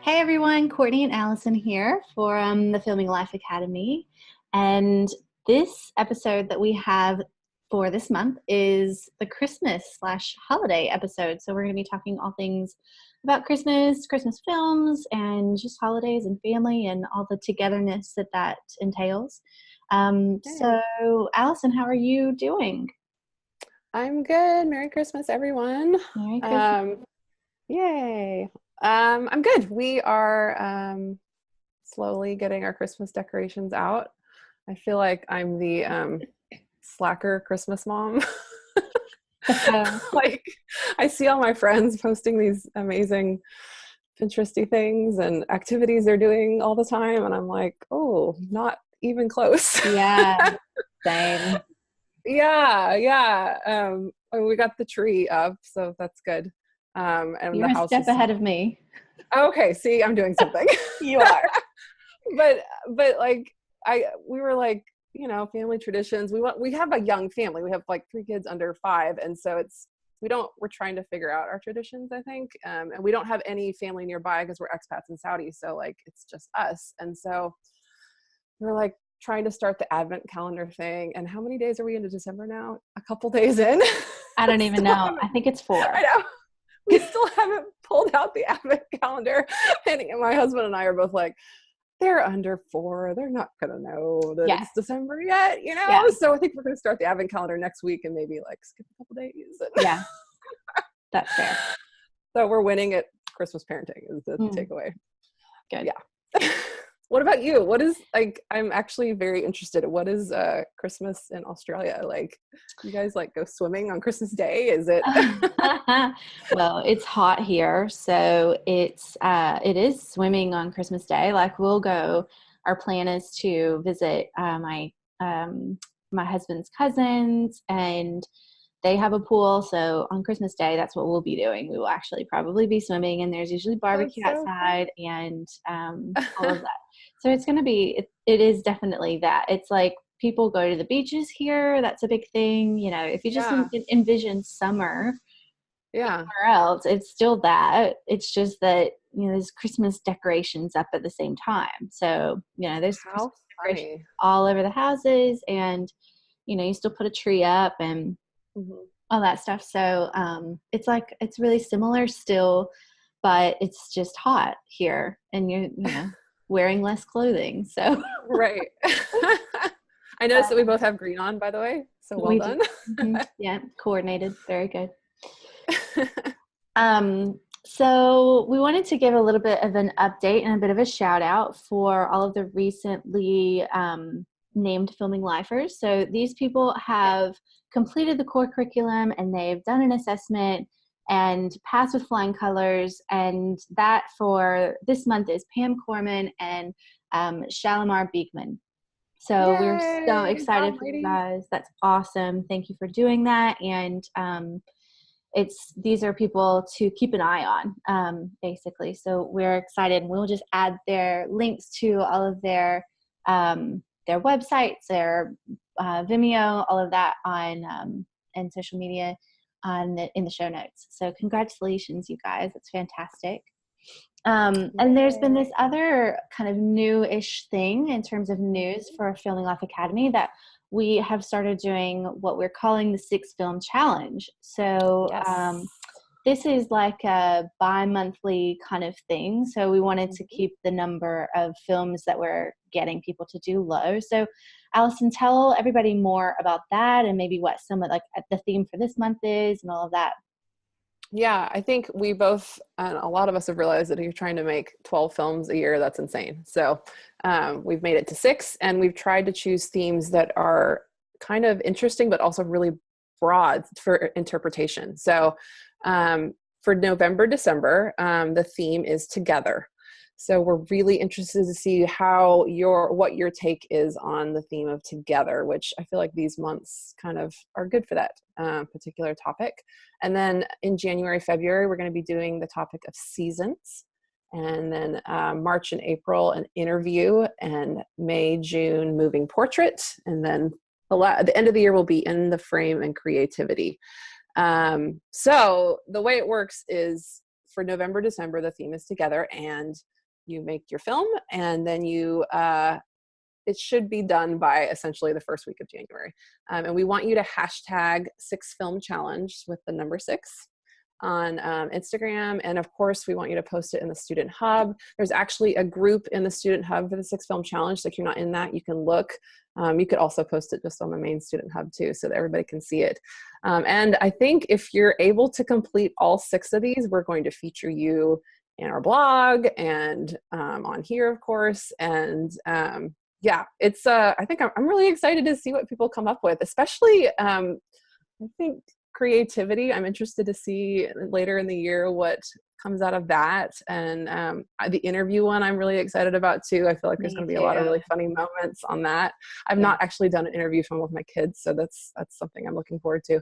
Hey everyone, Courtney and Allison here for the Filming Life Academy. And this episode that we have for this month is the Christmas/holiday episode. So we're going to be talking all things about Christmas, Christmas films, and just holidays and family and all the togetherness that entails. So Allison, how are you doing? I'm good. Merry Christmas, everyone. Merry Christmas. Yay. I'm good. We are slowly getting our Christmas decorations out. I feel like I'm the slacker Christmas mom. Like, I see all my friends posting these amazing Pinteresty things and activities they're doing all the time, and I'm like, oh, not even close. Yeah, same. Yeah. We got the tree up, so that's good. And You're the a house step is ahead of me. okay. See, I'm doing something. You are. but like we were like, family traditions. We have a young family. We have like 3 kids under 5, and so we're trying to figure out our traditions, I think. And we don't have any family nearby because we're expats in Saudi, so like it's just us. And so we're like trying to start the advent calendar thing. And how many days are we into December now? A couple days in. I don't even know. I think it's 4. I know. We still haven't pulled out the advent calendar. And my husband and I are both like, they're under 4. They're not going to know that it's December yet, Yeah. So I think we're going to start the advent calendar next week and maybe like skip a couple days. Yeah, that's fair. So we're winning at Christmas parenting is the takeaway. Good. Yeah. What about you? What is, like, I'm actually very interested. What is Christmas in Australia like? You guys like go swimming on Christmas Day? Is it? Well, it's hot here, so it is swimming on Christmas Day. Like we'll go. Our plan is to visit my husband's cousins, and they have a pool. So on Christmas Day, that's what we'll be doing. We will actually probably be swimming, and there's usually barbecue outside and all of that. So it's going to be, it is definitely that. It's like people go to the beaches here. That's a big thing. If you just envision summer somewhere else, it's still that. It's just that, there's Christmas decorations up at the same time. So, there's Christmas decorations all over the houses, and, you still put a tree up and all that stuff. So it's really similar still, but it's just hot here, and you're wearing less clothing. So right. I noticed that we both have green on, by the way. So well done. Yeah, coordinated. Very good. So we wanted to give a little bit of an update and a bit of a shout out for all of the recently named Filming Lifers. So these people have completed the core curriculum, and they've done an assessment and passed with flying colors. And that for this month is Pam Corman and Shalimar Beekman. So we're so excited for you guys. That's awesome. Thank you for doing that. And these are people to keep an eye on, basically. So we're excited. We'll just add their links to all of their websites, their Vimeo, all of that on and social media in the show notes. So congratulations, you guys. That's fantastic. And there's been this other kind of new-ish thing in terms of news for Filming Life Academy, that we have started doing what we're calling the 6 Film Challenge. So this is like a bi-monthly kind of thing. So we wanted to keep the number of films that we're getting people to do low. So Allison, tell everybody more about that, and maybe what some of like the theme for this month is and all of that. Yeah, I think we both, and a lot of us have realized that if you're trying to make 12 films a year, that's insane. So we've made it to 6, and we've tried to choose themes that are kind of interesting, but also really broad for interpretation. So for November, December, the theme is together. So we're really interested to see what your take is on the theme of together, which I feel like these months kind of are good for that particular topic. And then in January, February, we're going to be doing the topic of seasons. And then March and April, an interview, and May, June, moving portrait. And then the end of the year will be in the frame and creativity. So the way it works is for November, December, the theme is together, and you make your film, and then it should be done by essentially the first week of January. And we want you to hashtag 6filmchallenge with the number 6 on Instagram. And of course, we want you to post it in the Student Hub. There's actually a group in the Student Hub for the 6 Film Challenge. So if you're not in that, you can look. You could also post it just on the main Student Hub too, so that everybody can see it. And I think if you're able to complete all 6 of these, we're going to feature you in our blog and on here, of course. And yeah, it's I think I'm really excited to see what people come up with, especially I think creativity. I'm interested to see later in the year what comes out of that. And the interview one I'm really excited about too. I feel like there's going to be a lot of really funny moments on that. I've not actually done an interview film with my kids, so that's something I'm looking forward to.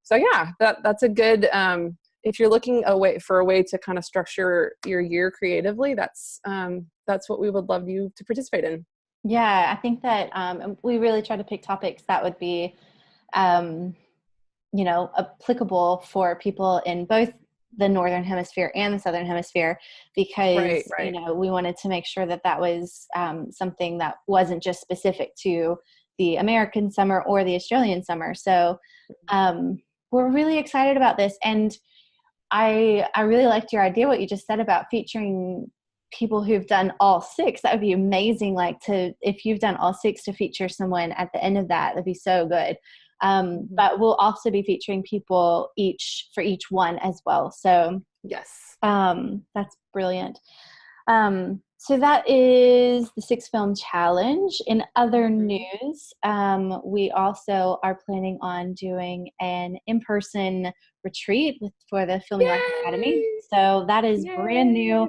So yeah, that's a good if you're looking for a way to kind of structure your year creatively, that's what we would love you to participate in. Yeah, I think that we really try to pick topics that would be, applicable for people in both the Northern Hemisphere and the Southern Hemisphere, because, right. We wanted to make sure that was something that wasn't just specific to the American summer or the Australian summer. So we're really excited about this. And I really liked your idea, what you just said about featuring people who've done all 6. That would be amazing. If you've done all 6, to feature someone at the end of that, that'd be so good. But we'll also be featuring people for each one as well. So yes, that's brilliant. So that is the 6 Film Challenge. In other news, we also are planning on doing an in-person retreat for the FilmingLife Academy. So that is brand new,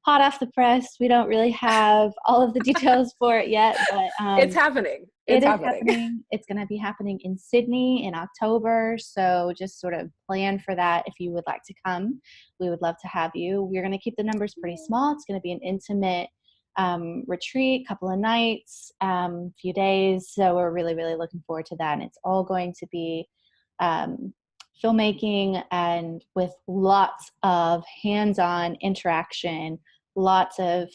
hot off the press. We don't really have all of the details for it yet, but it's happening. It's happening. It's going to be happening in Sydney in October. So just sort of plan for that. If you would like to come, we would love to have you. We're going to keep the numbers pretty small. It's going to be an intimate retreat, couple of nights, few days. So we're really, really looking forward to that. And it's all going to be filmmaking, and with lots of hands-on interaction, lots of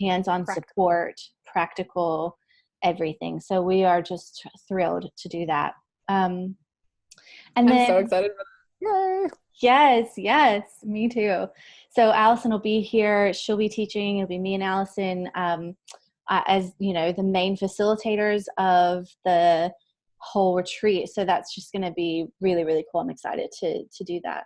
hands-on support, practical everything. So we are just thrilled to do that. And I'm so excited about that. Yay! Yes, me too. So Allison will be here. She'll be teaching. It'll be me and Allison as the main facilitators of the whole retreat. So that's just going to be really, really cool. I'm excited to do that.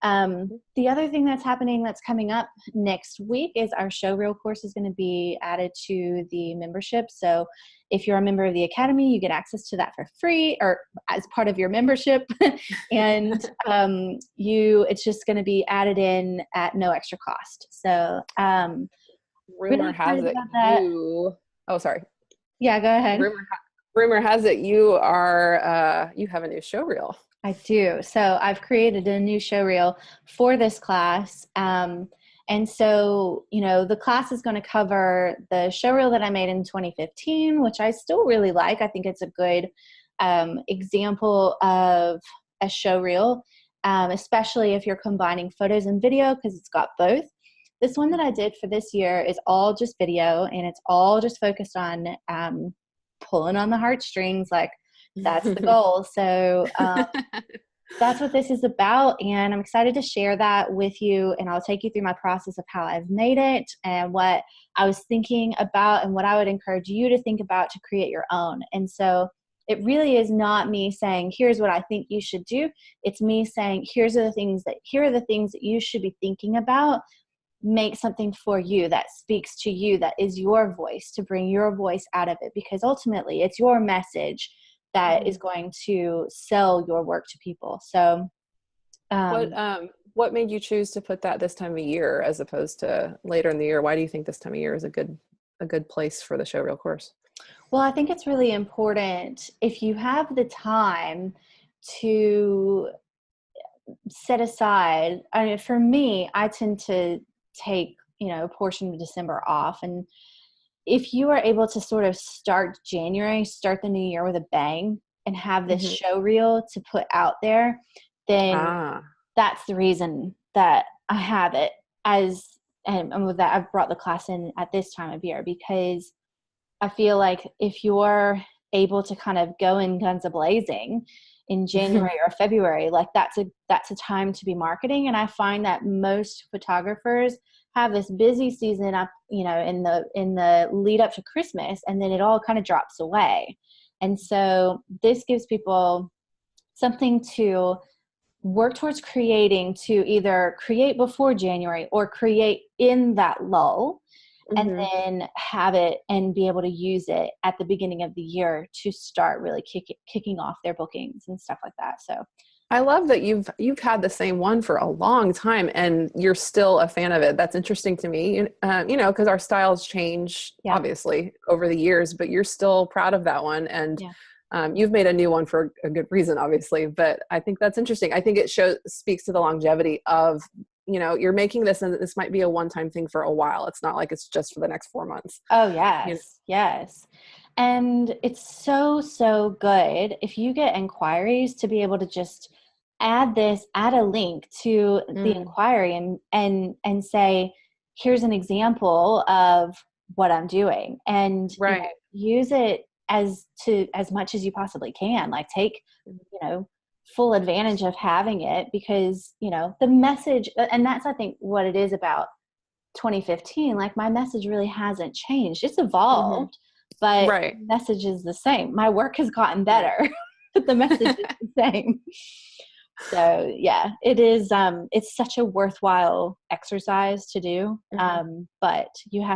The other thing that's happening, that's coming up next week, is our showreel course is going to be added to the membership. So if you're a member of the Academy, you get access to that for free, or as part of your membership. And it's just going to be added in at no extra cost. So rumor has it oh, sorry. Yeah, go ahead. Rumor has it you have a new showreel. I do. So I've created a new showreel for this class. And so, the class is going to cover the showreel that I made in 2015, which I still really like. I think it's a good example of a showreel, especially if you're combining photos and video, because it's got both. This one that I did for this year is all just video, and it's all just focused on pulling on the heartstrings. That's the goal. So that's what this is about. And I'm excited to share that with you. And I'll take you through my process of how I've made it and what I was thinking about and what I would encourage you to think about to create your own. And so it really is not me saying, here's what I think you should do. It's me saying, here are the things that you should be thinking about. Make something for you that speaks to you, that is your voice, to bring your voice out of it, because ultimately it's your message that is going to sell your work to people. So what made you choose to put that this time of year as opposed to later in the year? Why do you think this time of year is a good place for the showreel course? Well, I think it's really important, if you have the time, to set aside. I mean, for me, I tend to take a portion of December off, and if you are able to sort of start the new year with a bang and have this show reel to put out there, then that's the reason that I have it as, and with that, I've brought the class in at this time of year, because I feel like if you're able to kind of go in guns a-blazing in January or February, like that's a time to be marketing. And I find that most photographers have this busy season up, in the lead up to Christmas, and then it all kind of drops away. And so this gives people something to work towards creating, to either create before January or create in that lull, and then have it and be able to use it at the beginning of the year to start really kicking off their bookings and stuff like that. So I love that you've had the same one for a long time and you're still a fan of it. That's interesting to me, because our styles change obviously over the years, but you're still proud of that one. And you've made a new one for a good reason, obviously, but I think that's interesting. I think it speaks to the longevity of, you're making this, and this might be a one-time thing for a while. It's not like it's just for the next 4 months. Oh, yes. Yes. And it's so, so good if you get inquiries to be able to just add a link to the inquiry and say, here's an example of what I'm doing, and use it as much as you possibly can. Like take, full advantage of having it, because, the message, and that's, I think, what it is about 2015. Like my message really hasn't changed. It's evolved, but the message is the same. My work has gotten better, but the message is the same. So yeah, it is, it's such a worthwhile exercise to do. But you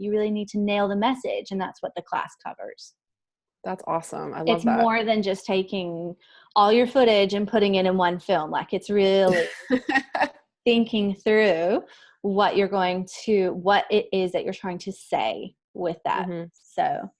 really need to nail the message, and that's what the class covers. That's awesome. I love it's that. It's more than just taking all your footage and putting it in one film. Like it's really thinking through what it is that you're trying to say with that. So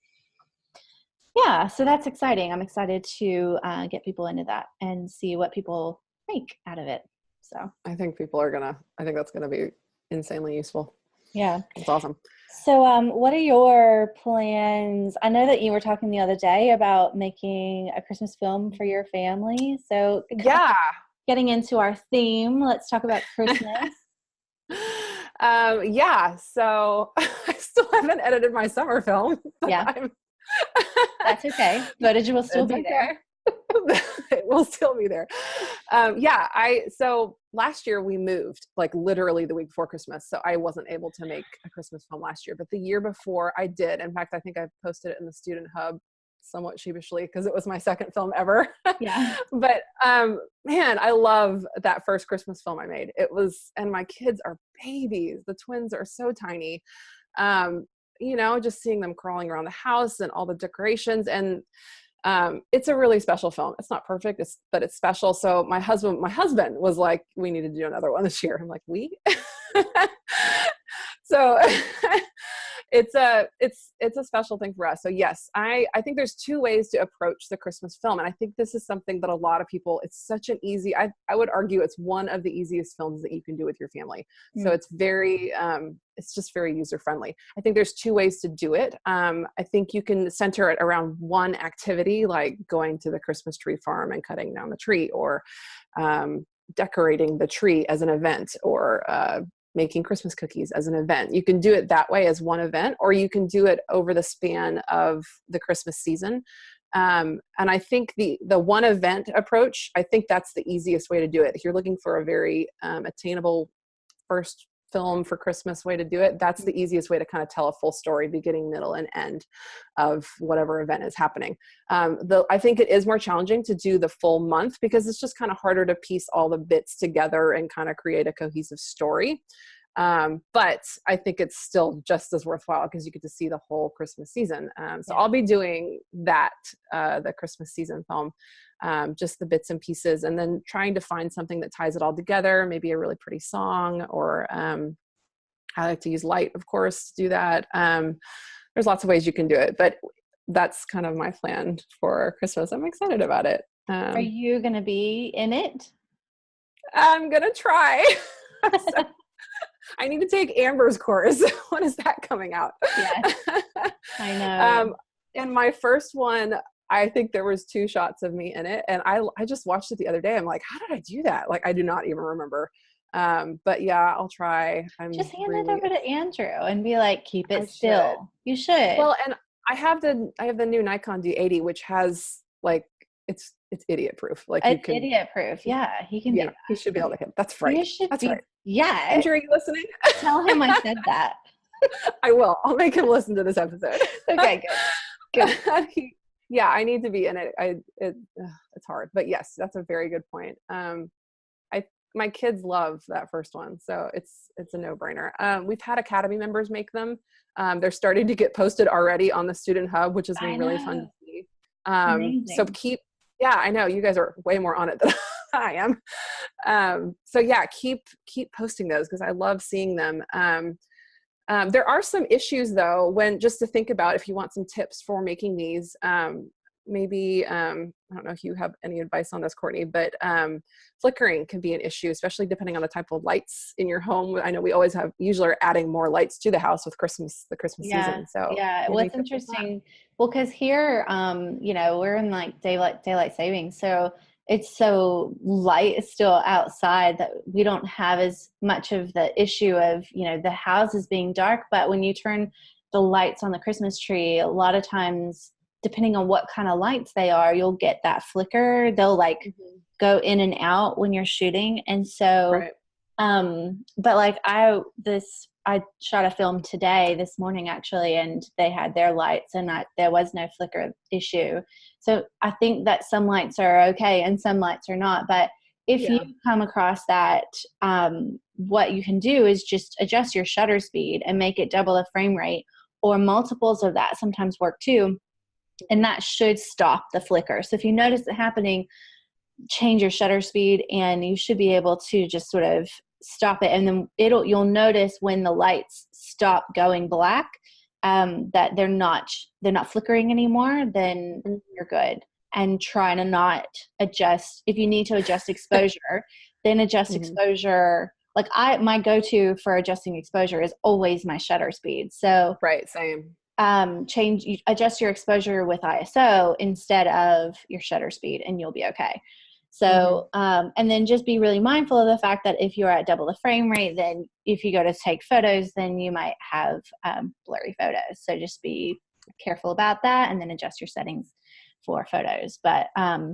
yeah, so that's exciting. I'm excited to get people into that and see what people make out of it. So I think that's gonna be insanely useful. Yeah. It's awesome. So what are your plans? I know that you were talking the other day about making a Christmas film for your family. So getting into our theme, let's talk about Christmas. So I still haven't edited my summer film. That's okay. Footage will still be there. It will still be there. So last year we moved, like literally the week before Christmas. So I wasn't able to make a Christmas film last year, but the year before I did. In fact, I think I posted it in the Student Hub somewhat sheepishly because it was my second film ever. Yeah. But man, I love that first Christmas film I made. And my kids are babies. The twins are so tiny. Just seeing them crawling around the house and all the decorations, and it's a really special film. It's not perfect, but it's special. So my husband was like, we need to do another one this year. I'm like, so it's a special thing for us. So yes, I think there's two ways to approach the Christmas film. And I think this is something that a lot of people, it's such an easy, I would argue it's one of the easiest films that you can do with your family. So it's very, it's just very user-friendly. I think there's two ways to do it. I think you can center it around one activity, like going to the Christmas tree farm and cutting down the tree, or decorating the tree as an event, or making Christmas cookies as an event. You can do it that way as one event, or you can do it over the span of the Christmas season. And I think the one event approach, I think that's the easiest way to do it. If you're looking for a very attainable first film for Christmas way to do it, that's the easiest way to kind of tell a full story, beginning, middle, and end of whatever event is happening. I think it is more challenging to do the full month because it's just kind of harder to piece all the bits together and kind of create a cohesive story. But I think it's still just as worthwhile because you get to see the whole Christmas season. I'll be doing that, the Christmas season film, just the bits and pieces, and then trying to find something that ties it all together, maybe a really pretty song, or I like to use light, of course, to do that. There's lots of ways you can do it, but that's kind of my plan for Christmas. I'm excited about it. Are you going to be in it? I'm going to try. I need to take Amber's course. When is that coming out? Yes, I know. In my first one, I think there was 2 shots of me in it, and I just watched it the other day. I'm like, how did I do that? Like, I do not even remember. But yeah, I'll try. Just hand it over to Andrew and be like, keep it I should. still. You should. Well, and I have the new Nikon D80, which has like, it's idiot proof. Like you It's can, idiot proof. Yeah, he can do yeah, that. he should be able to hit. That's You right. should That's be. right. Yeah. Andrew, are you listening? Tell him I said that. I will. I'll make him listen to this episode. Okay, good. Yeah, I need to be in it. It's hard, but yes, that's a very good point. My kids love that first one, so it's a no-brainer. We've had Academy members make them. They're starting to get posted already on the Student Hub, which has been really fun to see. So yeah, I know you guys are way more on it than I am. So yeah, keep posting those because I love seeing them. There are some issues though, when just to think about if you want some tips for making these, maybe, I don't know if you have any advice on this, Courtney, but flickering can be an issue, especially depending on the type of lights in your home. I know we always usually are adding more lights to the house with the Christmas season. So yeah. What's interesting, well, because here, we're in like daylight savings. So it's so light, it's still outside that we don't have as much of the issue of, the houses being dark. But when you turn the lights on the Christmas tree, a lot of times, depending on what kind of lights they are, you'll get that flicker. They'll go in and out when you're shooting. And so, right. but like I shot a film today, this morning actually, and they had their lights and there was no flicker issue. So I think that some lights are okay and some lights are not. But if you come across that, what you can do is just adjust your shutter speed and make it double the frame rate, or multiples of that sometimes work too. And that should stop the flicker. So if you notice it happening, change your shutter speed and you should be able to just sort of stop it. And then you'll notice when the lights stop going black, that they're not flickering anymore, then you're good. And try to not adjust. If you need to adjust exposure, then adjust exposure. Like my go-to for adjusting exposure is always my shutter speed. So right, same. Adjust your exposure with ISO instead of your shutter speed and you'll be okay. So, and then just be really mindful of the fact that if you're at double the frame rate, then if you go to take photos, then you might have blurry photos. So just be careful about that and then adjust your settings for photos. But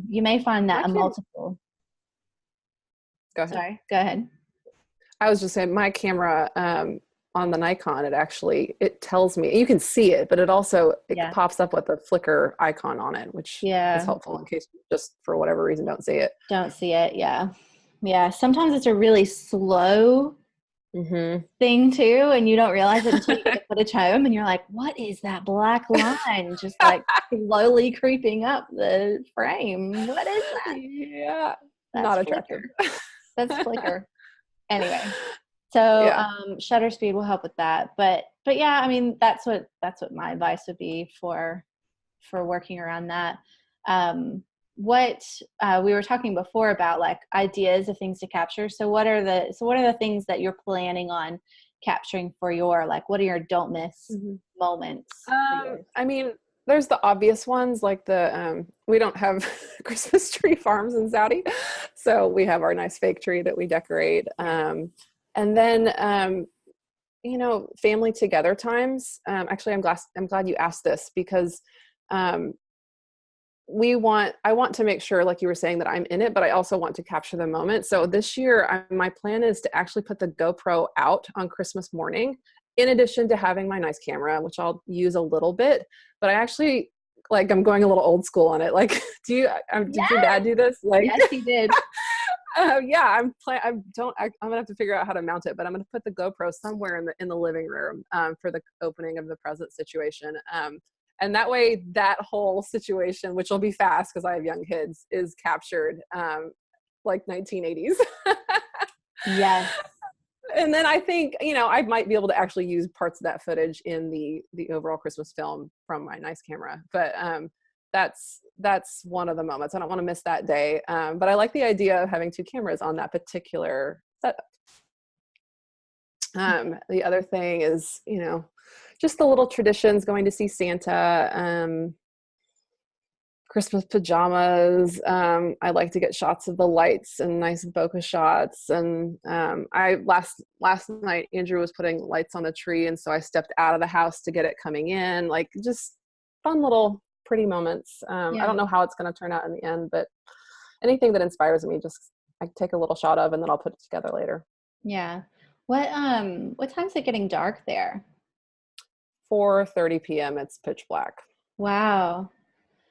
you may find that multiple. Go ahead. Sorry, go ahead. I was just saying my camera, on the Nikon, it tells me, you can see it, but it pops up with a flicker icon on it, which is helpful in case you just for whatever reason don't see it. Yeah. Sometimes it's a really slow thing too, and you don't realize it until you get the footage home and you're like, what is that black line just like slowly creeping up the frame? What is that? Yeah. That's not flicker. attractive. That's flicker. Anyway. So shutter speed will help with that. But yeah, I mean, that's what my advice would be for working around that. What we were talking before about like ideas of things to capture. So what are the things that you're planning on capturing for what are your don't miss moments? I mean, there's the obvious ones like we don't have Christmas tree farms in Saudi. So we have our nice fake tree that we decorate. And then, family together times. Actually, I'm glad you asked this because I want to make sure, like you were saying, that I'm in it, but I also want to capture the moment. So this year, my plan is to actually put the GoPro out on Christmas morning, in addition to having my nice camera, which I'll use a little bit. But I actually, I'm going a little old school on it. Like, did your dad do this? Yes, he did. I'm gonna have to figure out how to mount it, but I'm gonna put the GoPro somewhere in the living room for the opening of the present situation, and that way that whole situation, which will be fast because I have young kids, is captured like 1980s. Yes. And then I think I might be able to actually use parts of that footage in the overall Christmas film from my nice camera, but that's one of the moments. I don't want to miss that day. But I like the idea of having two cameras on that particular setup. The other thing is, just the little traditions, going to see Santa, Christmas pajamas. I like to get shots of the lights and nice bokeh shots. And I last night Andrew was putting lights on the tree, and so I stepped out of the house to get it coming in. Like, just fun little pretty moments. I don't know how it's going to turn out in the end, but anything that inspires me, just I take a little shot of, and then I'll put it together later. Yeah. What time's it getting dark there? 4:30 p.m. It's pitch black. Wow.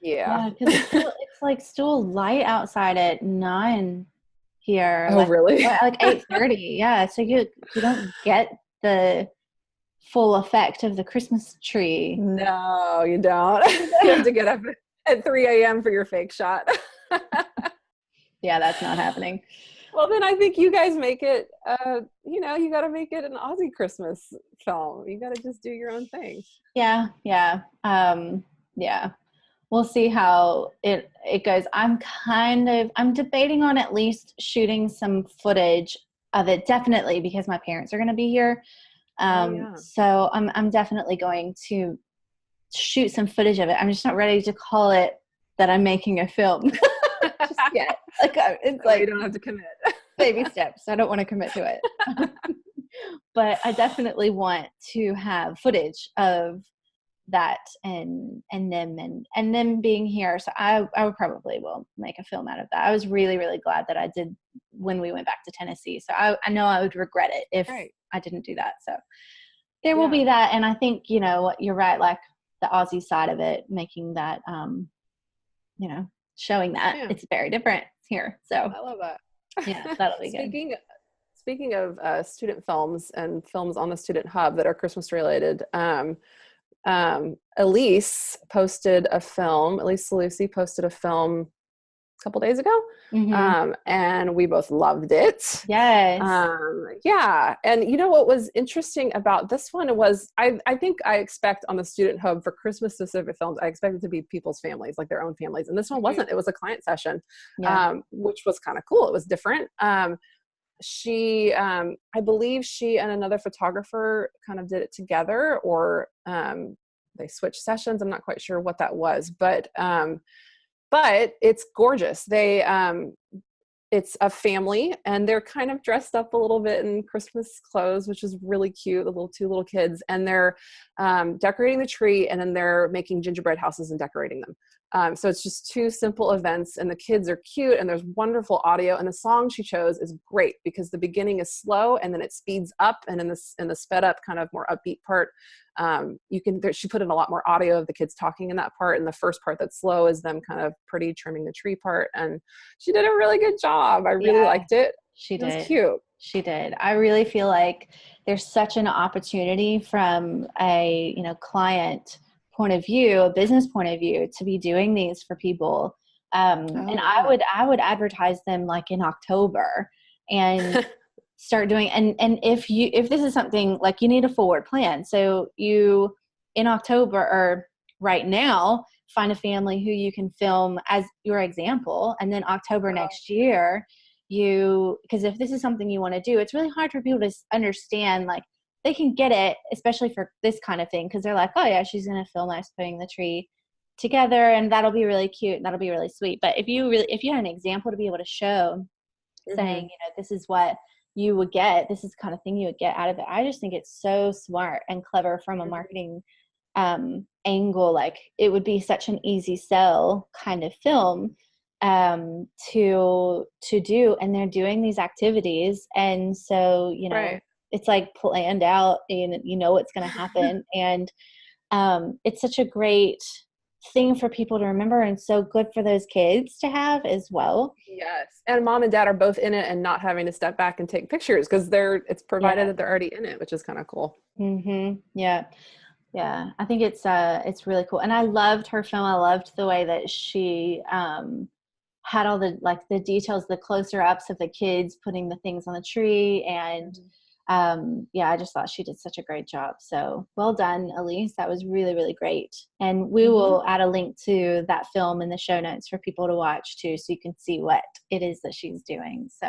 Yeah. Yeah, because it's like still light outside at 9 here. Oh, really? Like 8:30. Yeah. So you don't get the full effect of the Christmas tree. No, you don't. You have to get up at 3 a.m. for your fake shot. Yeah, that's not happening. Well, then I think you guys make it, you got to make it an Aussie Christmas film. You got to just do your own thing. Yeah. Yeah. Yeah. We'll see how it goes. I'm debating on at least shooting some footage of it, definitely, because my parents are going to be here. So I'm definitely going to shoot some footage of it. I'm just not ready to call it that I'm making a film just yet. It's like you don't have to commit. baby steps. I don't want to commit to it. But I definitely want to have footage of that and them being here. So I would probably will make a film out of that. I was really, really glad that I did when we went back to Tennessee. So I know I would regret it if I didn't do that. So there will be that. And I think, you're right, like the Aussie side of it, making that, showing that it's very different here. So I love that. Yeah, that'll be good. Speaking of student films and films on the Student Hub that are Christmas related, Elise Lucy posted a film a couple days ago. And we both loved it. Yes. And you know what was interesting about this one was I think I expect on the Student Hub for Christmas specific films, I expect it to be people's families, like their own families. And this one wasn't. It was a client session, which was kind of cool. It was different. She I believe she and another photographer kind of did it together, or they switched sessions. I'm not quite sure what that was, but it's gorgeous. It's a family, and they're kind of dressed up a little bit in Christmas clothes, which is really cute. The two little kids, and they're decorating the tree, and then they're making gingerbread houses and decorating them. So it's just two simple events, and the kids are cute, and there's wonderful audio. And the song she chose is great because the beginning is slow, and then it speeds up, and in the sped up, kind of more upbeat part, she put in a lot more audio of the kids talking in that part. And the first part that's slow is them kind of pretty trimming the tree part. And she did a really good job. I really liked it. She did. It was cute. She did. I really feel like there's such an opportunity from a, client point of view, a business point of view, to be doing these for people. And I would advertise them like in October and start doing, and if this is something like you need a forward plan. So you in October or right now, find a family who you can film as your example. And then October next year, because if this is something you want to do, it's really hard for people to understand, like they can get it, especially for this kind of thing. Cause they're like, oh yeah, she's going to film us putting the tree together, and that'll be really cute. And that'll be really sweet. But if you had an example to be able to show, saying, this is what you would get, this is the kind of thing you would get out of it. I just think it's so smart and clever from a marketing angle. Like it would be such an easy sell kind of film to do, and they're doing these activities, and so it's like planned out, and what's going to happen. And it's such a great thing for people to remember, and so good for those kids to have as well. Yes. And mom and dad are both in it and not having to step back and take pictures because it's provided that they're already in it, which is kind of cool. Yeah. I think it's really cool. And I loved her film. I loved the way that she had all the details, the closer ups of the kids putting the things on the tree. And I just thought she did such a great job. So well done, Elise. That was really, really great. And we will add a link to that film in the show notes for people to watch too, so you can see what it is that she's doing. So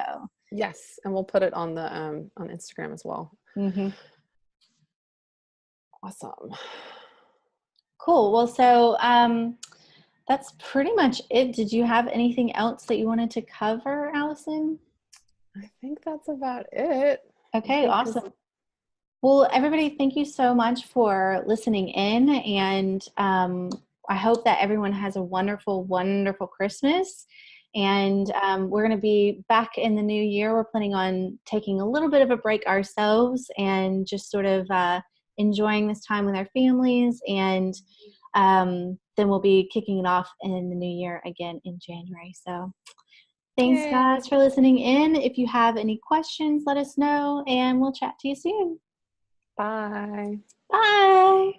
yes, and we'll put it on the on Instagram as well. Awesome. Cool. Well, so That's pretty much it. Did you have anything else that you wanted to cover, Allison? I think that's about it. Okay, awesome. Well, everybody, thank you so much for listening in. And I hope that everyone has a wonderful, wonderful Christmas. And we're going to be back in the new year. We're planning on taking a little bit of a break ourselves and just sort of enjoying this time with our families. And then we'll be kicking it off in the new year again in January. So thanks, Yay. guys, for listening in. If you have any questions, let us know, and we'll chat to you soon. Bye. Bye.